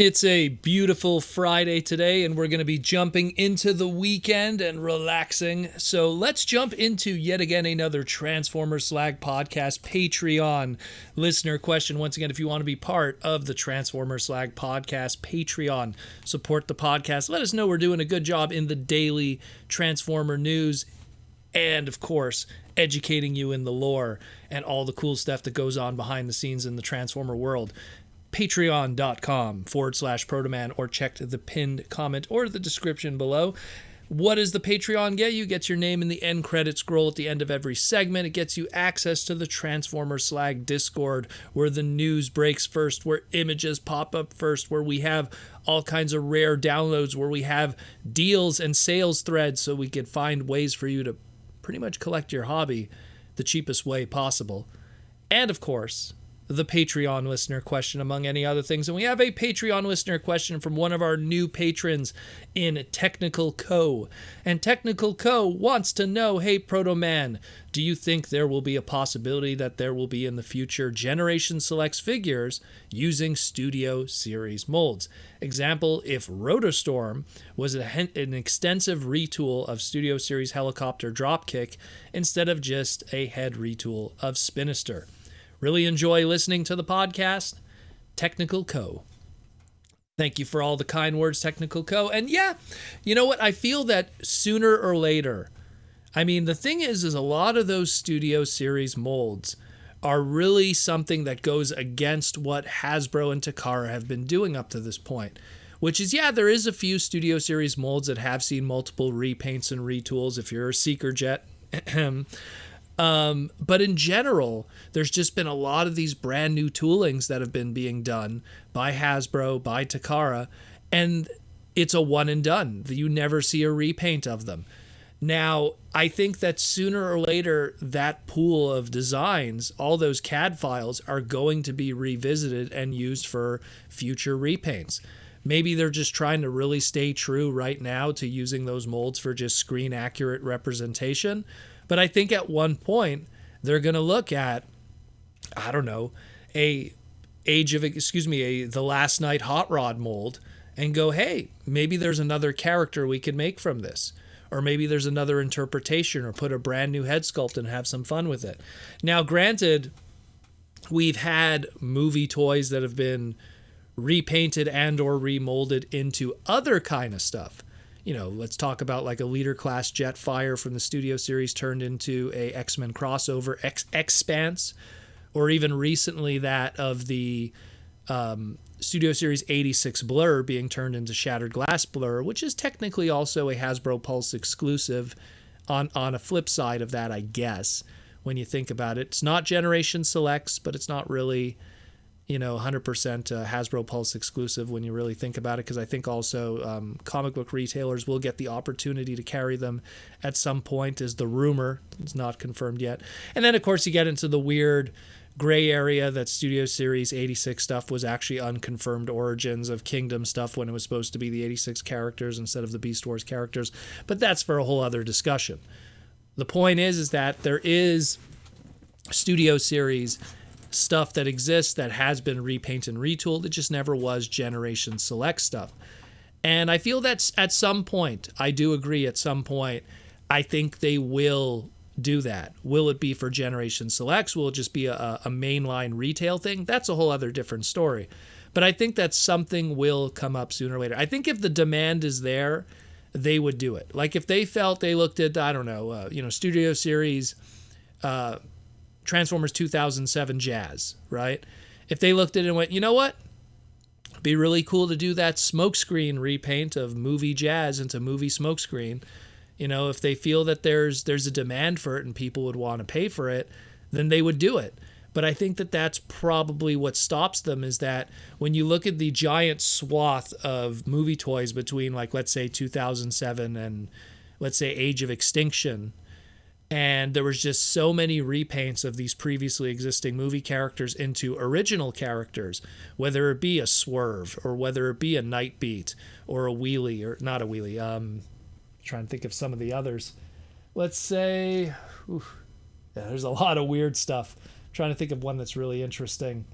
It's a beautiful Friday today, and we're going to be jumping into the weekend and relaxing. So let's jump into yet again another Transformers Slag podcast Patreon listener question. Once again, if you want to be part of the Transformers Slag podcast Patreon, support the podcast. Let us know we're doing a good job in the daily Transformer news, and of course, educating you in the lore and all the cool stuff that goes on behind the scenes in the Transformer world. Patreon.com/Protoman, or check the pinned comment or the description below. What does the Patreon get you? It gets your name in the end credit scroll at the end of every segment. It gets you access to the Transformer Slag Discord, where the news breaks first, where images pop up first, where we have all kinds of rare downloads, where we have deals and sales threads so we can find ways for you to pretty much collect your hobby the cheapest way possible. And of course, the Patreon listener question, among any other things. And we have a Patreon listener question from one of our new patrons in Technical Co. And Technical Co. wants to know, hey, Proto Man, do you think there will be a possibility that there will be in the future Generation Selects figures using Studio Series molds? Example, if Rotostorm was an extensive retool of Studio Series helicopter dropkick instead of just a head retool of Spinister. Really enjoy listening to the podcast, Technical Co. Thank you for all the kind words, Technical Co. And yeah, you know what? I feel that sooner or later, I mean, the thing is a lot of those Studio Series molds are really something that goes against what Hasbro and Takara have been doing up to this point. Which is, yeah, there is a few Studio Series molds that have seen multiple repaints and retools if you're a Seeker Jet. But in general, there's just been a lot of these brand new toolings that have been being done by Hasbro, by Takara, and it's a one and done. You never see a repaint of them. Now, I think that sooner or later, that pool of designs, all those CAD files, are going to be revisited and used for future repaints. Maybe they're just trying to really stay true right now to using those molds for just screen accurate representation. But I think at one point they're going to look at, I don't know, The Last Night Hot Rod mold and go, hey, maybe there's another character we could make from this. Or maybe there's another interpretation, or put a brand new head sculpt and have some fun with it. Now, granted, we've had movie toys that have been repainted and or remolded into other kind of stuff. You know, let's talk about like a Leader Class Jetfire from the Studio Series turned into a X-Men crossover, Expanse, or even recently that of the Studio Series 86 Blur being turned into Shattered Glass Blur, which is technically also a Hasbro Pulse exclusive on a flip side of that, I guess, when you think about it. It's not Generation Selects, but it's not really, 100% Hasbro Pulse exclusive when you really think about it, because I think also comic book retailers will get the opportunity to carry them at some point, is the rumor. It's not confirmed yet. And then, of course, you get into the weird gray area that Studio Series 86 stuff was actually unconfirmed origins of Kingdom stuff when it was supposed to be the 86 characters instead of the Beast Wars characters. But that's for a whole other discussion. The point is that there is Studio Series stuff that exists that has been repainted and retooled. It just never was Generation Select stuff. And I feel that at some point, I do agree at some point, I think they will do that. Will it be for Generation Selects? Will it just be a mainline retail thing? That's a whole other different story. But I think that something will come up sooner or later. I think if the demand is there, they would do it. Like if they felt they looked at, I don't know, Studio Series Transformers 2007 Jazz, right? If they looked at it and went, you know what? It'd be really cool to do that smokescreen repaint of movie Jazz into movie smokescreen. If they feel that there's a demand for it and people would want to pay for it, then they would do it. But I think that that's probably what stops them, is that when you look at the giant swath of movie toys between, like, let's say 2007 and, let's say, Age of Extinction, and there was just so many repaints of these previously existing movie characters into original characters, whether it be a Swerve or whether it be a Nightbeat or a Wheelie, or not a Wheelie, trying to think of some of the others. Let's say, there's a lot of weird stuff. I'm trying to think of one that's really interesting.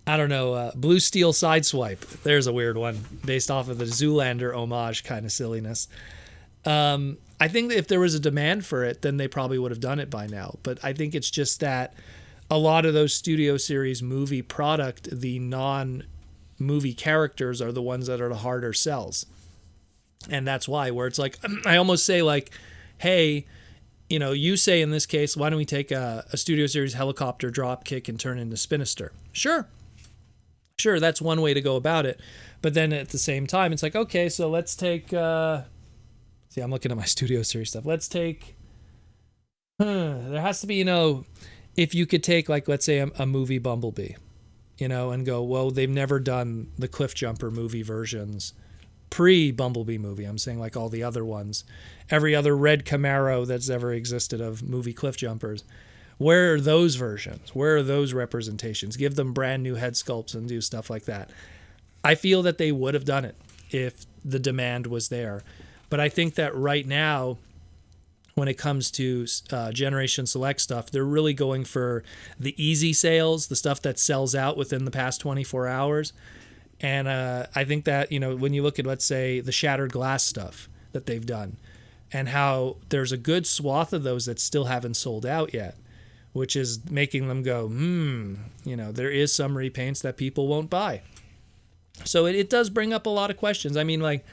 I I don't know, Blue Steel Sideswipe. There's a weird one based off of the Zoolander homage kind of silliness. I think that if there was a demand for it, then they probably would have done it by now. But I think it's just that a lot of those Studio Series movie product, the non-movie characters are the ones that are the harder sells. And that's why, where it's like, I almost say like, hey, you know, you say in this case, why don't we take a Studio Series helicopter dropkick and turn it into Spinister? Sure, that's one way to go about it. But then at the same time, it's like, okay, so let's take... see, I'm looking at my Studio Series stuff. Let's take... there has to be, you know, if you could take, like, let's say a movie Bumblebee, you know, and go, well, they've never done the Cliffjumper movie versions. Pre-Bumblebee movie, I'm saying like all the other ones. Every other red Camaro that's ever existed of movie Cliffjumpers. Where are those versions? Where are those representations? Give them brand new head sculpts and do stuff like that. I feel that they would have done it if the demand was there. But I think that right now, when it comes to Generation Select stuff, they're really going for the easy sales, the stuff that sells out within the past 24 hours. And I think that, you know, when you look at, let's say, the Shattered Glass stuff that they've done, and how there's a good swath of those that still haven't sold out yet, which is making them go, you know, there is some repaints that people won't buy. So it does bring up a lot of questions. I mean, like,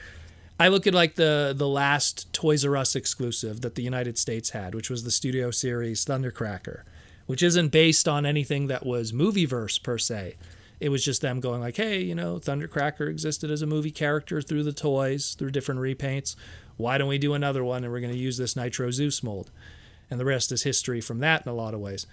I look at like the last Toys R Us exclusive that the United States had, which was the Studio Series Thundercracker, which isn't based on anything that was Movieverse per se. It was just them going like, hey, you know, Thundercracker existed as a movie character through the toys, through different repaints. Why don't we do another one, and we're going to use this Nitro Zeus mold? And the rest is history from that in a lot of ways.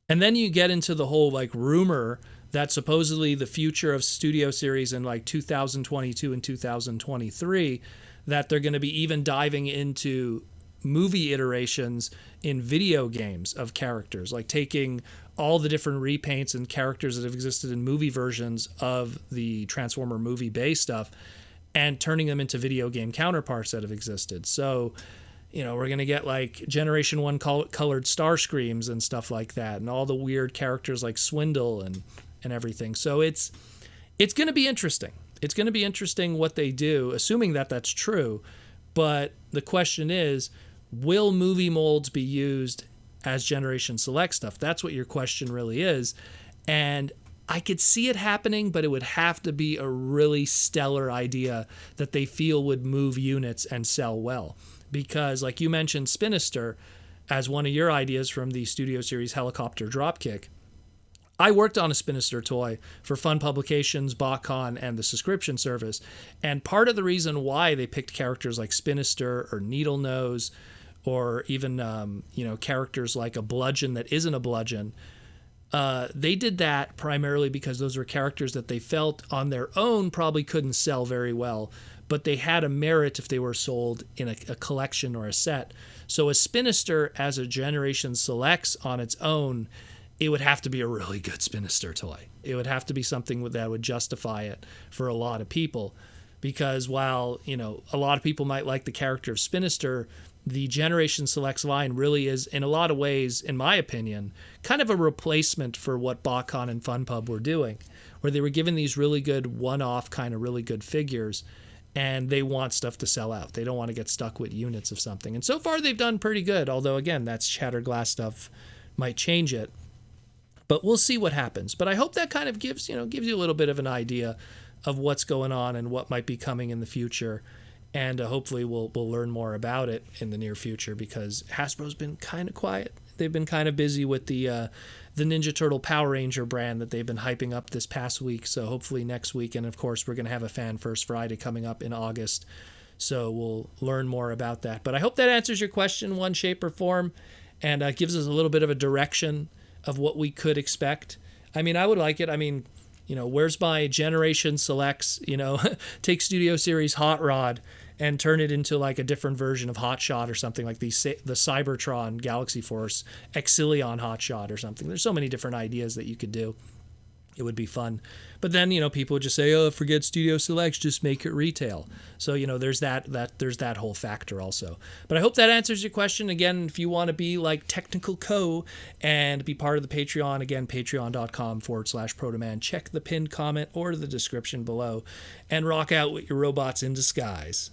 And then you get into the whole like rumor that supposedly the future of Studio Series in like 2022 and 2023, that they're going to be even diving into movie iterations in video games of characters, like taking all the different repaints and characters that have existed in movie versions of the Transformer movie base stuff and turning them into video game counterparts that have existed. So, you know, we're going to get like Generation 1 colored Starscreams and stuff like that, and all the weird characters like Swindle and everything. So it's going to be interesting. It's going to be interesting what they do, assuming that that's true. But the question is, will movie molds be used as Generation Select stuff? That's what your question really is. And I could see it happening, but it would have to be a really stellar idea that they feel would move units and sell well. Because like you mentioned Spinister as one of your ideas from the Studio Series helicopter dropkick. I worked on a Spinister toy for Fun Publications, BotCon, and the subscription service. And part of the reason why they picked characters like Spinister or Needlenose, or even, characters like a Bludgeon that isn't a Bludgeon, they did that primarily because those were characters that they felt on their own probably couldn't sell very well, but they had a merit if they were sold in a collection or a set. So a Spinister as a Generation Selects on its own, it would have to be a really good Spinister toy. It would have to be something that would justify it for a lot of people. Because while, you know, a lot of people might like the character of Spinister, the Generation Selects line really is, in a lot of ways, in my opinion, kind of a replacement for what BotCon and FunPub were doing, where they were giving these really good one-off kind of really good figures, and they want stuff to sell out. They don't want to get stuck with units of something. And so far they've done pretty good, although, again, that's Shattered Glass stuff might change it. But we'll see what happens. But I hope that kind of gives you a little bit of an idea of what's going on and what might be coming in the future. And hopefully we'll learn more about it in the near future, because Hasbro's been kind of quiet. They've been kind of busy with the Ninja Turtle Power Ranger brand that they've been hyping up this past week. So hopefully next week, and of course we're going to have a Fan First Friday coming up in August. So we'll learn more about that. But I hope that answers your question in one shape or form, and gives us a little bit of a direction of what we could expect. I mean, I would like it. I mean, where's my Generation Selects, take Studio Series Hot Rod and turn it into like a different version of Hot Shot or something, like the Cybertron Galaxy Force Exilion Hot Shot or something. There's so many different ideas that you could do. It would be fun. But then, people would just say, oh, forget Studio Selects, just make it retail. So, there's that whole factor also. But I hope that answers your question. Again, if you want to be like Technical Co. and be part of the Patreon, again, patreon.com/Protoman. Check the pinned comment or the description below and rock out with your robots in disguise.